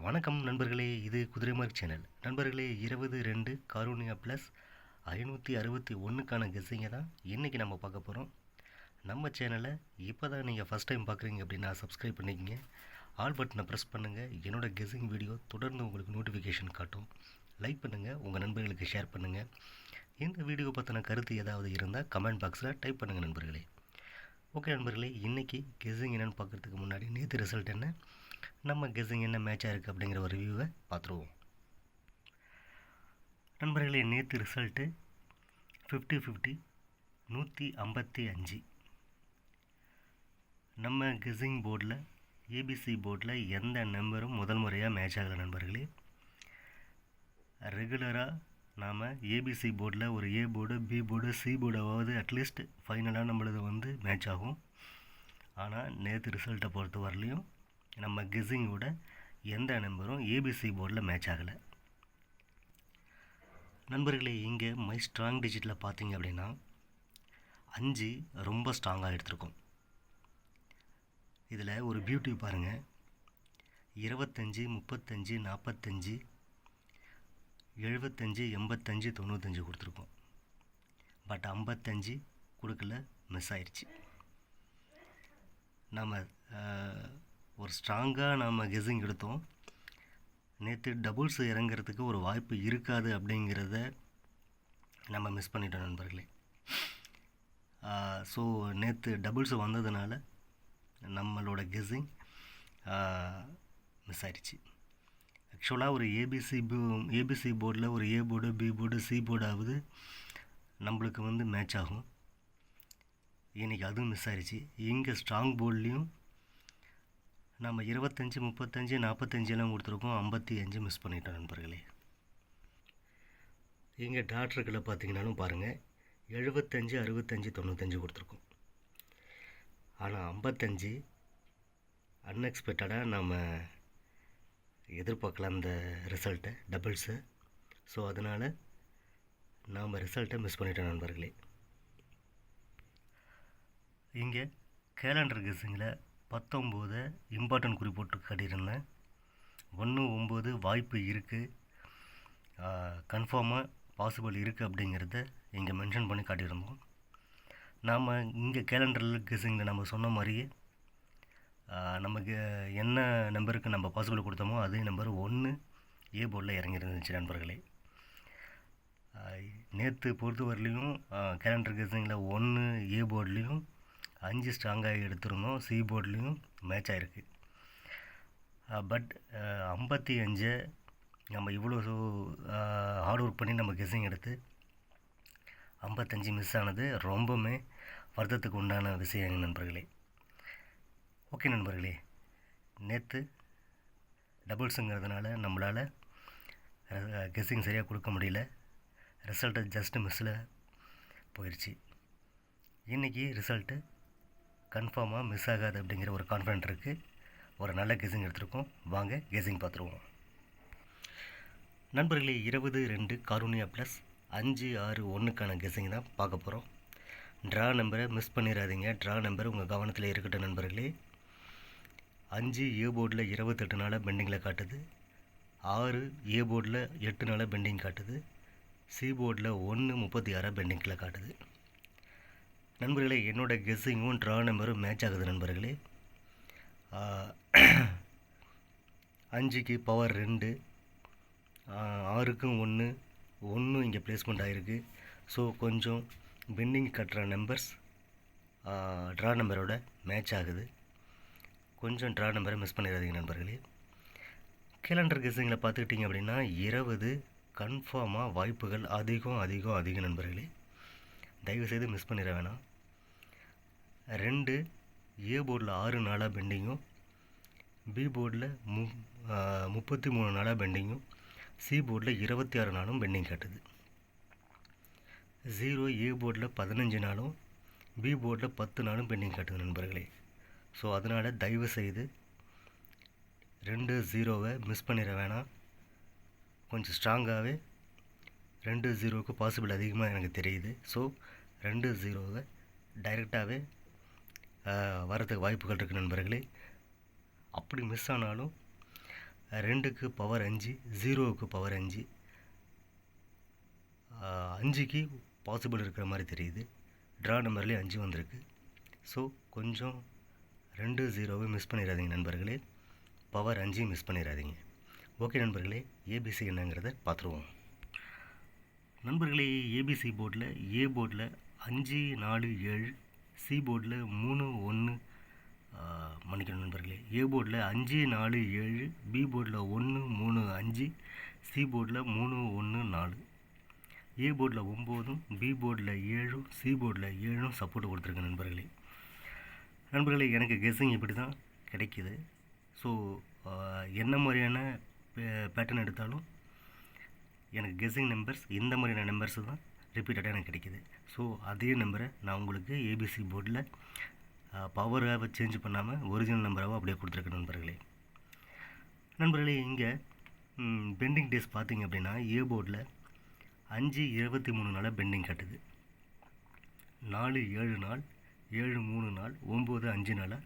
வணக்கம் நண்பர்களே, இது குதிரைமார்க் சேனல். நண்பர்களே, 22 காரூனியா ப்ளஸ் 561க்கான கெஸ்ஸிங்கை தான் இன்றைக்கி நம்ம பார்க்க போகிறோம். நம்ம சேனலை இப்போ தான் நீங்கள் ஃபஸ்ட் டைம் பார்க்குறீங்க அப்படின்னா சப்ஸ்கிரைப் பண்ணிக்கங்க. ஆல் பட்டனை ப்ரெஸ் பண்ணுங்கள். என்னோடய கெஸ்ஸிங் வீடியோ தொடர்ந்து உங்களுக்கு நோட்டிஃபிகேஷன் காட்டும். லைக் பண்ணுங்கள், உங்கள் நண்பர்களுக்கு ஷேர் பண்ணுங்கள். இந்த வீடியோ பற்றின கருத்து ஏதாவது இருந்தால் கமெண்ட் பாக்ஸில் டைப் பண்ணுங்கள் நண்பர்களே. ஓகே நண்பர்களே, இன்றைக்கி கெஸ்ஸிங் என்னென்னு பார்க்குறதுக்கு முன்னாடி நேற்று ரிசல்ட் என்ன, நம்ம கெஸ்ஸிங் என்ன மேட்சாக இருக்குது அப்படிங்கிற ஒரு ரிவ்யூவை பார்த்துருவோம். நண்பர்களே, நேற்று ரிசல்ட்டு 50-50 155. நம்ம கெஸ்ஸிங் போர்டில் ஏபிசி போர்டில் எந்த நம்பரும் முதல் முறையாக மேட்ச் ஆகலை நண்பர்களே. ரெகுலராக நாம் ஏபிசி போர்டில் ஒரு A board, B board, C போர்டாவது அட்லீஸ்ட் ஃபைனலாக நம்மளது மேட்ச் ஆகும். ஆனால் நேற்று ரிசல்ட்டை பொறுத்த வரலையும் நம்ம கெஸ்ஸிங்கோட எந்த நம்பரும் ஏபிசி போர்டில் மேட்ச் ஆகலை நண்பர்களே. இங்கே மை ஸ்ட்ராங் டிஜிட்டில் பார்த்தீங்க அப்படின்னா 5 ரொம்ப ஸ்ட்ராங்காக எடுத்திருக்கோம். இதில் ஒரு பியூட்டி பாருங்கள், 25, 35, 45, 75, 85, 95 கொடுத்துருக்கோம். பட் 55 கொடுக்கல, மிஸ் ஆயிடுச்சு. நம்ம ஒரு ஸ்ட்ராங்காக நாம் கெஸ்ஸிங் எடுத்தோம். நேற்று டபுள்ஸ் இறங்கிறதுக்கு ஒரு வாய்ப்பு இருக்காது அப்படிங்கிறத நம்ம மிஸ் பண்ணிட்டோம் நண்பர்களே. ஸோ நேற்று டபுள்ஸ் வந்ததுனால நம்மளோட கெஸ்ஸிங் மிஸ் ஆயிடுச்சு. ஆக்சுவலாக ஒரு ஏபிசி போர்டில் ஒரு A board, B board, C போர்டாவது நம்மளுக்கு மேட்ச் ஆகும். இன்றைக்கி அதுவும் மிஸ் ஆயிடுச்சு. இங்கே ஸ்ட்ராங் போர்ட்லேயும் நம்ம 25, 35, 45 எல்லாம் கொடுத்துருக்கோம். 55 மிஸ் பண்ணிட்டோம் நண்பர்களே. இங்கே டாக்டர்களை பார்த்தீங்கன்னாலும் பாருங்கள், 75, 65, 95 கொடுத்துருக்கோம். ஆனால் 55 அன்எக்ஸ்பெக்டடாக நம்ம எதிர்பார்க்கலாம் அந்த ரிசல்ட்டை, டபுள்ஸு. ஸோ அதனால் நாம் ரிசல்ட்டை மிஸ் பண்ணிட்டோம் நண்பர்களே. இங்கே கேலண்டர் கெஸ்ஸிங்கில் 19 இம்பார்ட்டன்ட் குறிப்போட்டு காட்டியிருந்தேன். 1-9 வாய்ப்பு இருக்குது, கன்ஃபார்மாக பாசிபிள் இருக்குது அப்படிங்கிறத இங்கே மென்ஷன் பண்ணி காட்டியிருந்தோம். நாம் இங்கே கேலண்டரில் கெஸ்ஸிங்கில் நம்ம சொன்ன மாதிரியே நமக்கு என்ன நம்பருக்கு நம்ம பாசிபிள் கொடுத்தோமோ அதே நம்பர் 1 ஏ போர்டில் இறங்கியிருந்துச்சு நண்பர்களே. நேற்று பொறுத்தவரையிலையும் கேலண்டர் கெஸ்ஸிங்கில் 1 ஏ போர்ட்லேயும் 5 ஸ்ட்ராங்காக எடுத்திருந்தோம். சி போர்ட்லேயும் மேட்ச் ஆகிருக்கு. பட் 55 நம்ம இவ்வளோ ஹார்ட் ஒர்க் பண்ணி நம்ம கெஸ்ஸிங் எடுத்து 55 மிஸ் ஆனது ரொம்பவுமே வருத்தத்துக்கு உண்டான விஷயம் நண்பர்களே. ஓகே நண்பர்களே, நேற்று டபுள்ஸுங்கிறதுனால நம்மளால் கெஸ்ஸிங் சரியாக கொடுக்க முடியல. ரிசல்ட்டு ஜஸ்ட்டு மிஸ்ஸில் போயிடுச்சு. இன்றைக்கி ரிசல்ட்டு கன்ஃபார்மாக மிஸ் ஆகாது அப்படிங்கிற ஒரு கான்ஃபிடென்ட் இருக்குது. ஒரு நல்ல கெஸ்ஸிங் எடுத்துருக்கோம். வாங்க கெஸ்ஸிங் பார்த்துருவோம் நண்பர்களே. 22 காரூனியா ப்ளஸ் 561க்கான கெஸ்ஸிங் தான் பார்க்க போகிறோம். ட்ரா நம்பரை மிஸ் பண்ணிடாதீங்க. ட்ரா நம்பர் உங்கள் கவனத்தில் இருக்கட்டும் நண்பர்களே. 5 ஏ போர்டில் 28 நாளாக பெண்டிங்கில் காட்டுது. 6 ஏ போர்டில் 8 நாளாக பெண்டிங் காட்டுது. சி போர்டில் 1 36 பெண்டிங்கில் காட்டுது நண்பர்களே. என்னோடய கெஸ்ஸிங்கும் ட்ரா நம்பரும் மேட்ச் ஆகுது நண்பர்களே. 5க்கு பவர் 2, 6க்கும் 1 இங்கே ப்ளேஸ்மெண்ட் ஆகிருக்கு. ஸோ கொஞ்சம் பெண்டிங் கட்டுற நம்பர்ஸ் ட்ரா நம்பரோட மேட்ச் ஆகுது. கொஞ்சம் ட்ரா நம்பரை மிஸ் பண்ணிடாதீங்க நண்பர்களே. கேலண்டர் கெஸ்ஸிங்கில் பார்த்துக்கிட்டிங்க அப்படின்னா 20 கன்ஃபார்மாக வாய்ப்புகள் அதிகம் நண்பர்களே. தயவுசெய்து மிஸ் பண்ணிட வேணாம். 2 ஏ போர்டில் 6 நாளாக பெண்டிங்கும், பி போர்டில் 33 நாளாக பெண்டிங்கும், சி போர்டில் 26 நாளும் பெண்டிங் காட்டுது. 0 ஏ போர்டில் 15 நாளும், பி போர்டில் 10 நாளும் பெண்டிங் காட்டுது நண்பர்களே. ஸோ அதனால் தயவுசெய்து 2-0வை மிஸ் பண்ணிட வேணாம். கொஞ்சம் ஸ்ட்ராங்காகவே 2-0க்கு பாசிபிள் அதிகமாக எனக்கு தெரியுது. ஸோ 2-0வை டைரெக்டாகவே வரதுக்கு வாய்ப்புகள் இருக்குது நண்பர்களே. அப்படி மிஸ் ஆனாலும் 2க்கு பவர் 5, 0க்கு பவர் 5, 5க்கு பாசிபிள் இருக்கிற மாதிரி தெரியுது. ட்ரா நம்பர்லேயே 5 வந்திருக்கு. ஸோ கொஞ்சம் 2 0வை மிஸ் பண்ணிடாதீங்க நண்பர்களே. பவர் 5 மிஸ் பண்ணிடாதீங்க. ஓகே நண்பர்களே, ஏபிசி என்னங்கிறத பார்த்துருவோம். நண்பர்களே, ஏபிசி போர்டில் ஏ போர்டில் 5 4 7, சி போர்டில் 3 1, மன்னிக்கணும் நண்பர்களே, ஏ போர்டில் 5 4 7, பி போர்டில் 1 3 5, சி போர்டில் 3 1 4, ஏ போர்டில் 9, பி போர்டில் 7, சி போர்டில் 7 சப்போர்ட் கொடுத்துருக்கு நண்பர்களே. நண்பர்களே, எனக்கு கெஸ்ஸிங் இப்படி தான் கிடைக்கிது. ஸோ என்ன மாதிரியான பேட்டர்ன் எடுத்தாலும் எனக்கு கெஸ்ஸிங் நம்பர்ஸ் இந்த மாதிரியான நம்பர்ஸ் தான் ரிப்பீட்டடாக எனக்கு கிடைக்கிது. ஸோ அதே நம்பரை நான் உங்களுக்கு ஏபிசி போர்டில் பவராக சேஞ்ச் பண்ணாமல் ஒரிஜினல் நம்பராக அப்படியே கொடுத்துருக்கேன் நண்பர்களே. நண்பர்களே, இங்கே பெண்டிங் டேஸ் பார்த்தீங்க அப்படின்னா ஏ போர்டில் 5/23 நாளாக பெண்டிங் காட்டுது. 4/7 நாள், 7/3 நாள், 9/5 நாளாக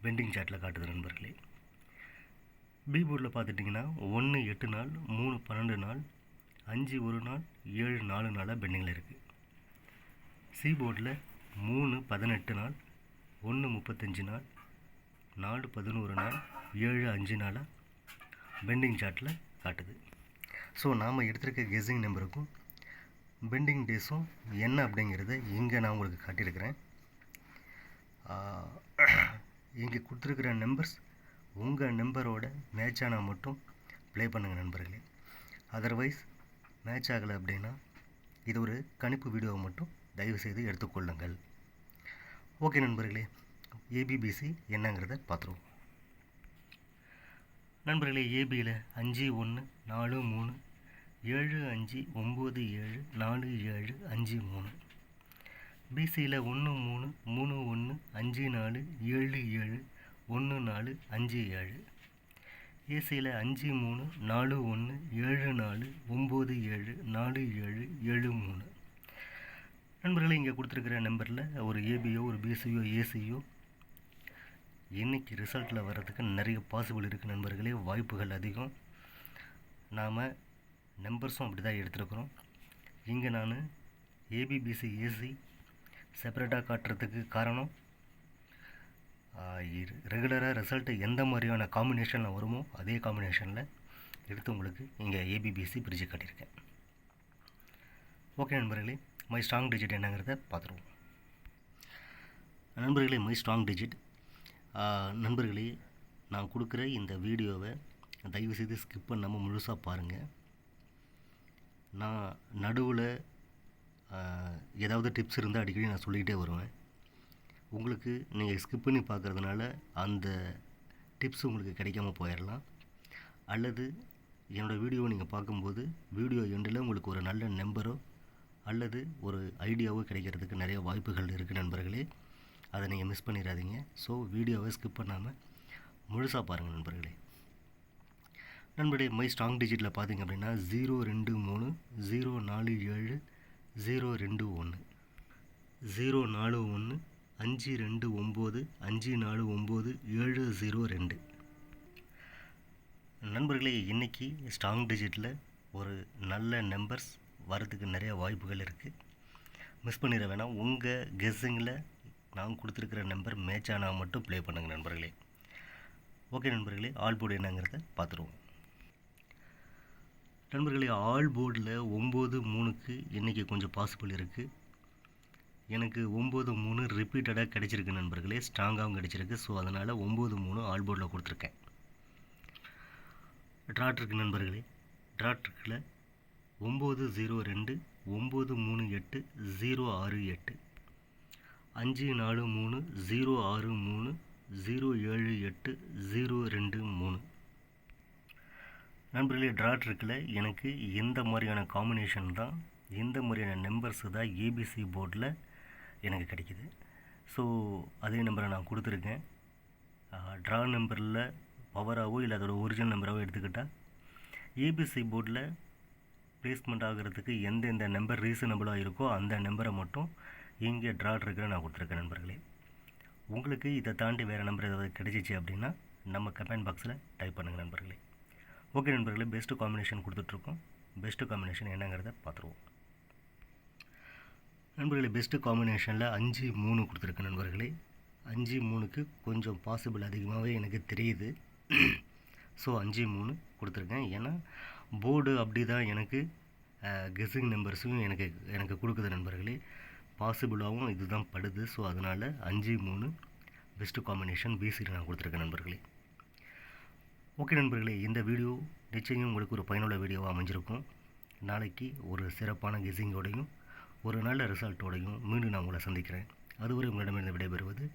பெண்டிங் சார்ட்டில் காட்டுது நண்பர்களே. பி போர்டில் பார்த்துட்டிங்கன்னா 1/8 நாள், 3/12 நாள், 5/1 நாள், 7/4 நாளாக பெண்டிங்கில் இருக்குது. சி போர்டில் 3/18 நாள், 1/35 நாள், 4/11 நாள், 7/5 நாளாக பெண்டிங் சார்ட்டில் காட்டுது. ஸோ நாம் எடுத்திருக்க கெஸ்ஸிங் நம்பருக்கும் பெண்டிங் டேஸும் என்ன அப்படிங்கிறத இங்கே நான் உங்களுக்கு காட்டியிருக்கிறேன். இங்கே கொடுத்துருக்கிற நம்பர்ஸ் உங்கள் நம்பரோட மேட்ச் ஆனால் மட்டும் ப்ளே பண்ணுங்கள் நண்பர்களே. அதர்வைஸ் மேட்ச் ஆகலை அப்படின்னா இது ஒரு கணிப்பு வீடியோவை மட்டும் தயவுசெய்து எடுத்துக்கொள்ளுங்கள். ஓகே நண்பர்களே, ஏபிபிசி என்னங்கிறத பார்த்துருவோம். நண்பர்களே, ஏபியில் 5 1 4 3, 7 5 9 7 4 7 5 3, பிசியில் 1 3 3 1 5 4 7 7 1 4 5 7, ஏசியில் 5 3 4 1 7 4 9 7 4 7 7 3. நண்பர்களே, இங்கே கொடுத்துருக்கிற நம்பரில் ஒரு ஏபியோ ஒரு பிசியோ ஏசியோ இன்றைக்கி ரிசல்ட்டில் வர்றதுக்கு நிறைய பாசிபிள் இருக்குது நண்பர்களே. வாய்ப்புகள் அதிகம். நாம் நம்பர்ஸும் அப்படி தான் எடுத்துருக்குறோம். இங்கே நான் ஏபிபிசி ஏசி செப்பரேட்டாக காட்டுறதுக்கு காரணம் ரெகுலராக ரிசல்ட்டு எந்த மாதிரியான காம்பினேஷனில் வருமோ அதே காம்பினேஷனில் எடுத்து உங்களுக்கு இங்கே ஏபிபிசி பிரித்து காட்டியிருக்கேன். ஓகே நண்பர்களே, மை ஸ்ட்ராங் டிஜிட் என்னங்கிறத பார்த்துருவோம். நண்பர்களே, மை ஸ்ட்ராங் டிஜிட் நண்பர்களே, நான் கொடுக்குற இந்த வீடியோவை தயவுசெய்து ஸ்கிப் பண்ணாமல் முழுசாக பாருங்கள். நான் நடுவில் ஏதாவது டிப்ஸ் இருந்தால் அடிக்கடி நான் சொல்லிக்கிட்டே வருவேன். உங்களுக்கு நீங்கள் ஸ்கிப் பண்ணி பார்க்குறதுனால அந்த டிப்ஸ் உங்களுக்கு கிடைக்காம போயிடலாம். அல்லது என்னோடய வீடியோவை நீங்கள் பார்க்கும்போது வீடியோ எண்டில் உங்களுக்கு ஒரு நல்ல நம்பரோ அல்லது ஒரு ஐடியாவோ கிடைக்கிறதுக்கு நிறைய வாய்ப்புகள் இருக்குது நண்பர்களே. அதை நீங்கள் மிஸ் பண்ணிடாதீங்க. ஸோ வீடியோவை ஸ்கிப் பண்ணாமல் முழுசாக பாருங்கள் நண்பர்களே. நண்பர்களே, மை ஸ்ட்ராங் டிஜிட்டில் பார்த்தீங்க அப்படின்னா 0 2 3 0 4 7 0 2 1 0 4 1 5 2 9 5 4 9 7 0 2. நண்பர்களே, இன்றைக்கி ஸ்ட்ராங் டிஜிட்டில் ஒரு நல்ல நம்பர்ஸ் வரதுக்கு நிறைய வாய்ப்புகள் இருக்குது. மிஸ் பண்ணிட வேணாம். உங்கள் கெஸ்ஸிங்கில் நான் கொடுத்துருக்கிற நம்பர் மேட்ச் ஆனால் மட்டும் ப்ளே பண்ணுங்கள் நண்பர்களே. ஓகே நண்பர்களே, ஆல் போர்டு என்னங்கிறத பார்த்துருவோம். நண்பர்களே, ஆல் போர்டில் 9 3க்கு இன்றைக்கி கொஞ்சம் பாசிபிள் இருக்குது. எனக்கு 9 3 ரிப்பீட்டடாக கிடச்சிருக்கு நண்பர்களே, ஸ்ட்ராங்காகவும் கிடச்சிருக்கு. ஸோ அதனால் 9 3 ஆல் போர்டில் கொடுத்துருக்கேன். ட்ராட் இருக்குது நண்பர்களே. ட்ராட்டில் 9 0 2 9 3 8 0 6 8 5 4 3 0 6 3 0 7 8 0 2 3. நண்பர்களே, ட்ராட் இருக்குல்ல, எனக்கு எந்த மாதிரியான காம்பினேஷன் தான் எந்த மாதிரியான நம்பர்ஸு தான் ஏபிசி போர்டில் எனக்கு கிடைக்கிது. ஸோ அதே நம்பரை நான் கொடுத்துருக்கேன். ட்ரா நம்பரில் பவராகவோ இல்லை அதோட ஒரிஜினல் நம்பராகவோ எடுத்துக்கிட்டால் ஏபிசி போர்டில் ப்ளேஸ்மெண்ட் ஆகிறதுக்கு எந்தெந்த நம்பர் ரீசனபிளாக இருக்கோ அந்த நம்பரை மட்டும் இங்கே ட்ராட் இருக்கிற நான் கொடுத்துருக்கேன் நண்பர்களே. உங்களுக்கு இதை தாண்டி வேறு நம்பர் ஏதாவது கிடைச்சிச்சு அப்படின்னா நம்ம கமெண்ட் பாக்ஸில் டைப் பண்ணுங்கள் நண்பர்களே. ஓகே நண்பர்களே, பெஸ்ட்டு காம்பினேஷன் கொடுத்துட்ருக்கோம். பெஸ்ட்டு காம்பினேஷன் என்னங்கிறத பார்த்துருவோம். நண்பர்களே, பெஸ்ட்டு காம்பினேஷனில் 5-3 கொடுத்துருக்கேன் நண்பர்களே. 5-3க்கு கொஞ்சம் பாசிபிள் அதிகமாகவே எனக்கு தெரியுது. ஸோ 5-3 கொடுத்துருக்கேன். ஏன்னா போர்டு அப்படி தான் எனக்கு கெஸ்ஸிங் நம்பர்ஸும் எனக்கு கொடுக்குது நண்பர்களே. பாசிபிளாகவும் இது தான் படுது. ஸோ அதனால் 5-3 பெஸ்ட்டு காம்பினேஷன் பிசியில் நான் கொடுத்துருக்கேன் நண்பர்களே. ஓகே நண்பர்களே, இந்த வீடியோ நிச்சயம் உங்களுக்கு ஒரு பயனுள்ள வீடியோவாக அமைஞ்சிருக்கும். நாளைக்கு ஒரு சிறப்பான கெஸ்ஸிங்கோடையும் ஒரு நல்ல ரிசல்ட்டோடையும் மீண்டும் நான் உங்களை சந்திக்கிறேன். அதுவரை உங்களிடமிருந்து விடைபெறுவது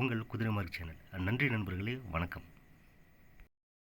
உங்கள் குதிரை மார்க் சேனல். நன்றி நண்பர்களே, வணக்கம்.